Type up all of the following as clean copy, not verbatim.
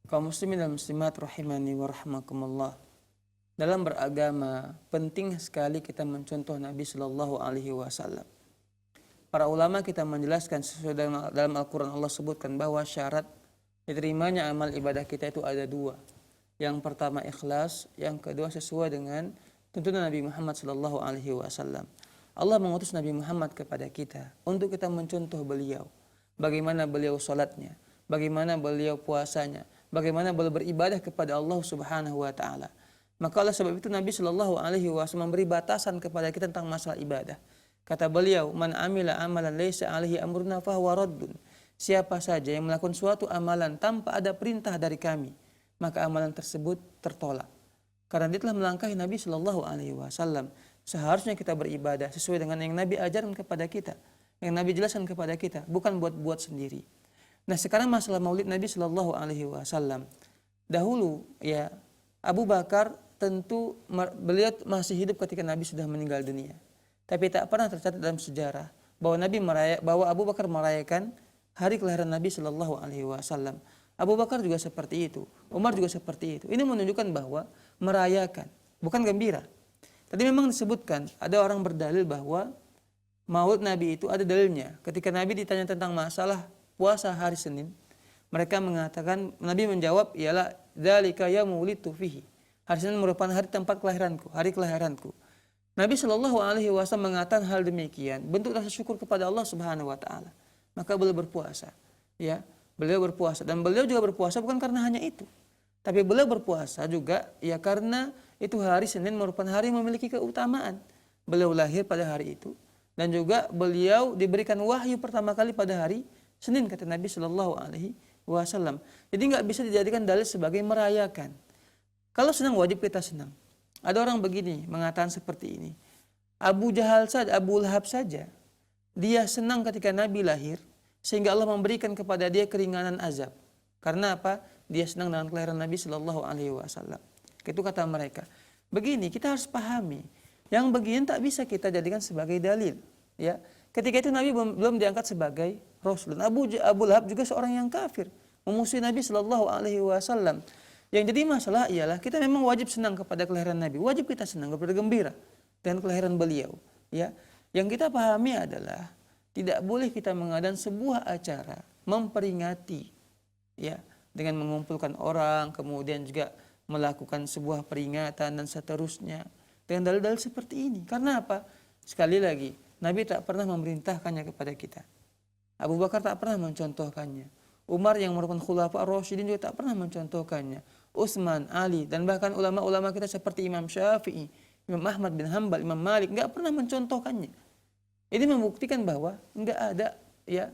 Kaum muslimin dan muslimat rahimani wa rahmakumullah. Dalam beragama penting sekali kita mencontoh Nabi Shallallahu Alaihi Wasallam. Para ulama kita menjelaskan sesuai dalam Al-Quran, Allah sebutkan bahwa syarat diterimanya amal ibadah kita itu ada dua. Yang pertama ikhlas, yang kedua sesuai dengan tuntunan Nabi Muhammad Shallallahu Alaihi Wasallam. Allah mengutus Nabi Muhammad kepada kita untuk kita mencontoh beliau. Bagaimana beliau sholatnya, bagaimana beliau puasanya, bagaimana beliau beribadah kepada Allah Subhanahu wa taala. Maka oleh sebab itu Nabi Shallallahu Alaihi Wasallam memberi batasan kepada kita tentang masalah ibadah. Kata beliau, "Man amila amalan laisa alaihi amruna fahuwa raddun." Siapa saja yang melakukan suatu amalan tanpa ada perintah dari kami, maka amalan tersebut tertolak. Karena dia telah melangkahi Nabi Shallallahu Alaihi Wasallam. Seharusnya kita beribadah sesuai dengan yang Nabi ajarkan kepada kita, yang Nabi jelaskan kepada kita, bukan buat-buat sendiri. Nah, sekarang masalah Maulid Nabi Shallallahu Alaihi Wasallam. Dahulu ya Abu Bakar tentu beliau masih hidup ketika Nabi sudah meninggal dunia. Tapi tak pernah tercatat dalam sejarah bahwa Abu Bakar merayakan hari kelahiran Nabi Shallallahu Alaihi Wasallam. Abu Bakar juga seperti itu, Umar juga seperti itu. Ini menunjukkan bahwa merayakan, bukan gembira. Tadi memang disebutkan ada orang berdalil bahwa Maulid Nabi itu ada dalilnya. Ketika Nabi ditanya tentang masalah puasa hari Senin, mereka mengatakan, Nabi menjawab, ialah dzalika yaumul wulidtu fihi. Hari Senin merupakan hari tempat kelahiranku, hari kelahiranku. Nabi Shallallahu Alaihi Wasallam mengatakan hal demikian, bentuk rasa syukur kepada Allah Subhanahu Wa Taala. Maka beliau berpuasa, ya, beliau berpuasa dan beliau juga berpuasa bukan karena hanya itu, tapi beliau berpuasa juga ya karena itu hari Senin merupakan hari yang memiliki keutamaan. Beliau lahir pada hari itu dan juga beliau diberikan wahyu pertama kali pada hari Senin, kata Nabi Shallallahu Alaihi Wasallam. Jadi nggak bisa dijadikan dalil sebagai merayakan. Kalau senang wajib kita senang. Ada orang begini mengatakan seperti ini. Abu Jahal saja, Abu Lahab saja, dia senang ketika Nabi lahir sehingga Allah memberikan kepada dia keringanan azab. Karena apa? Dia senang dengan kelahiran Nabi Shallallahu Alaihi Wasallam. Itu kata mereka. Begini kita harus pahami. Yang begini tak bisa kita jadikan sebagai dalil. Ya, ketika itu Nabi belum diangkat sebagai Rasul. Abu Lahab juga seorang yang kafir, memusuhi Nabi Shallallahu Alaihi Wasallam. Yang jadi masalah ialah kita memang wajib senang kepada kelahiran Nabi, wajib kita senang kepada gembira dengan kelahiran beliau. Ya, yang kita pahami adalah tidak boleh kita mengadakan sebuah acara memperingati, ya, dengan mengumpulkan orang, kemudian juga melakukan sebuah peringatan dan seterusnya dengan dalil-dalil seperti ini. Karena apa? Sekali lagi, Nabi tak pernah memerintahkannya kepada kita. Abu Bakar tak pernah mencontohkannya. Umar yang merupakan khulafa ar-rasyidin juga tak pernah mencontohkannya. Utsman, Ali, dan bahkan ulama-ulama kita seperti Imam Syafi'i, Imam Ahmad bin Hanbal, Imam Malik enggak pernah mencontohkannya. Ini membuktikan bahwa enggak ada ya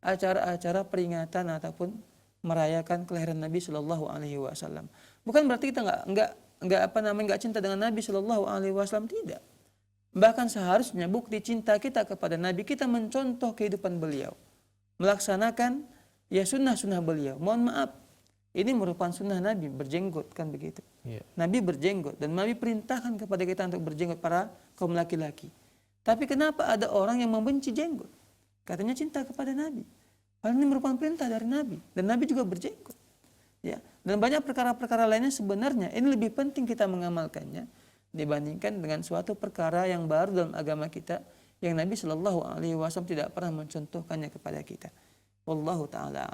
acara-acara peringatan ataupun merayakan kelahiran Nabi Shallallahu Alaihi Wasallam. Bukan berarti kita enggak cinta dengan Nabi Shallallahu Alaihi Wasallam, tidak. Bahkan seharusnya bukti cinta kita kepada Nabi, kita mencontoh kehidupan beliau, melaksanakan ya sunnah-sunnah beliau. Mohon maaf, ini merupakan sunnah Nabi berjenggot, kan begitu. Nabi berjenggot dan Nabi perintahkan kepada kita untuk berjenggot, para kaum laki-laki. Tapi kenapa ada orang yang membenci jenggot? Katanya cinta kepada Nabi. Hal ini merupakan perintah dari Nabi dan Nabi juga berjenggot. Ya, dan banyak perkara-perkara lainnya sebenarnya ini lebih penting kita mengamalkannya dibandingkan dengan suatu perkara yang baru dalam agama kita yang Nabi Shallallahu Alaihi Wasallam tidak pernah mencontohkannya kepada kita. Wallahu taala.